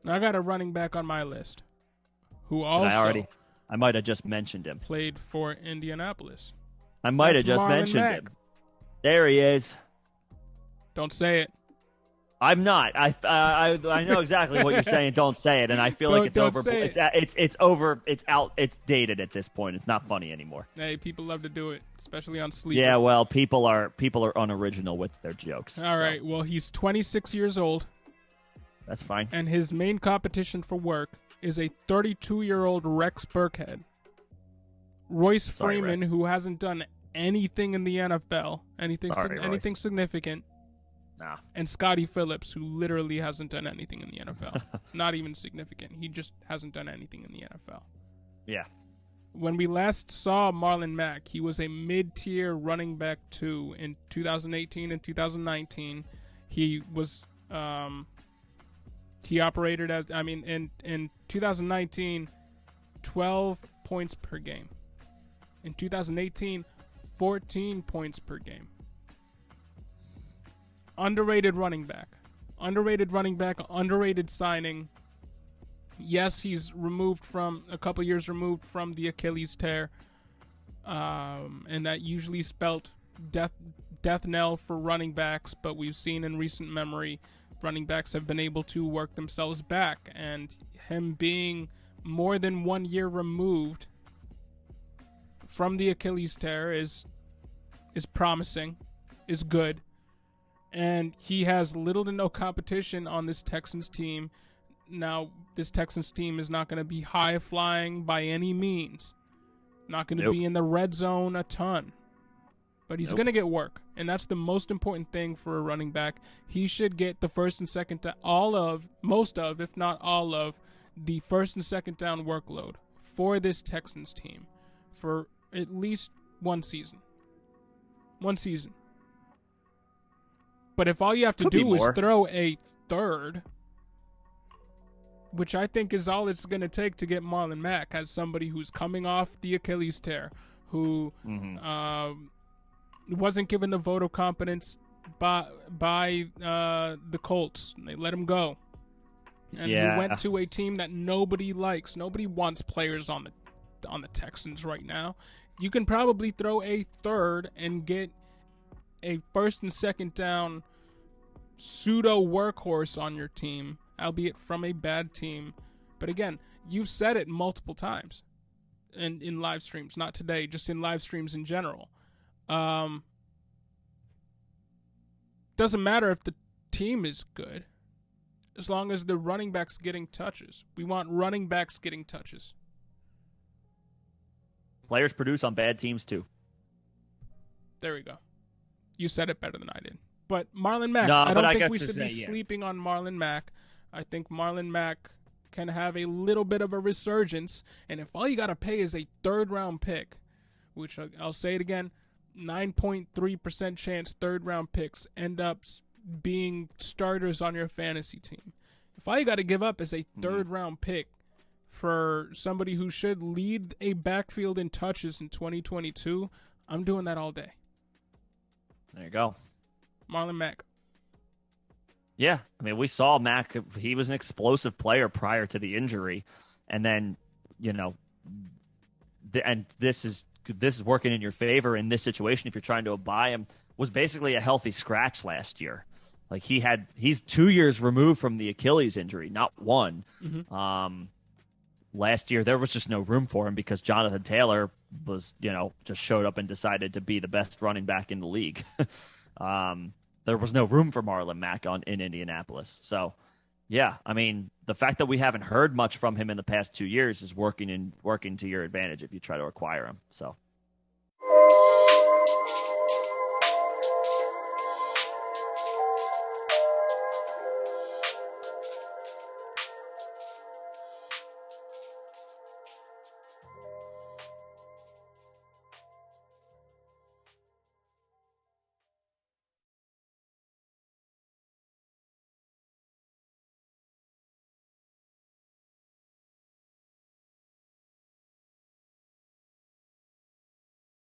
I got a running back on my list who Did also I might have just mentioned him. played for Indianapolis. I might have That's just Marlon mentioned Mack. him. There he is. Don't say it. I'm not. I know exactly what you're saying. Don't say it, and I feel like it's Don't over. say it. It's over. It's out. It's dated at this point. It's not funny anymore. Hey, people love to do it, especially on Sleeper. Yeah, well, people are unoriginal with their jokes. All right. Well, he's 26 years old, That's fine. and his main competition for work is a 32-year-old Rex Burkhead. Royce Sorry, Freeman, Rex. who hasn't done anything in the NFL, Sorry, anything Royce. significant, Nah. and Scotty Phillips, who literally hasn't done anything in the NFL. Not even significant. He just hasn't done anything in the NFL. Yeah. When we last saw Marlon Mack, he was a mid-tier running back 2 in 2018 and 2019. He was he operated as in 2019 12 points per game. In 2018 14 points per game. Underrated running back, underrated signing. Yes, he's a couple years removed from the Achilles tear, and that usually spelt death knell for running backs. But we've seen in recent memory, running backs have been able to work themselves back, and him being more than 1 year removed from the Achilles tear is promising, is good. And he has little to no competition on this Texans team. Now, this Texans team is not going to be high-flying by any means. Not going to be in the red zone a ton. But he's going to get work. And that's the most important thing for a running back. He should get the first and second down, most of, if not all of, the first and second down workload for this Texans team for at least one season. But if all you have to do is throw a third, which I think is all it's going to take to get Marlon Mack as somebody who's coming off the Achilles tear, who wasn't given the vote of confidence by the Colts. They let him go. And he went to a team that nobody likes. Nobody wants players on the Texans right now. You can probably throw a third and get a first and second down pseudo workhorse on your team, albeit from a bad team. But again, you've said it multiple times in live streams, not today, just in live streams in general. Doesn't matter if the team is good, as long as the running back's getting touches. We want running backs getting touches. Players produce on bad teams too. There we go. You said it better than I did. But Marlon Mack, No, I but don't I think got we to should say, be yeah. sleeping on Marlon Mack. I think Marlon Mack can have a little bit of a resurgence. And if all you got to pay is a third-round pick, which I'll say it again, 9.3% chance third-round picks end up being starters on your fantasy team. If all you got to give up is a third-round pick for somebody who should lead a backfield in touches in 2022, I'm doing that all day. There you go. Marlon Mack. Yeah, I mean, we saw Mack. He was an explosive player prior to the injury, and then and this is working in your favor in this situation. If you're trying to buy him, was basically a healthy scratch last year. Like he's 2 years removed from the Achilles injury, not one. Last year there was just no room for him because Jonathan Taylor was just showed up and decided to be the best running back in the league. There was no room for Marlon Mack in Indianapolis. So, yeah, I mean, the fact that we haven't heard much from him in the past 2 years is working to your advantage if you try to acquire him. So,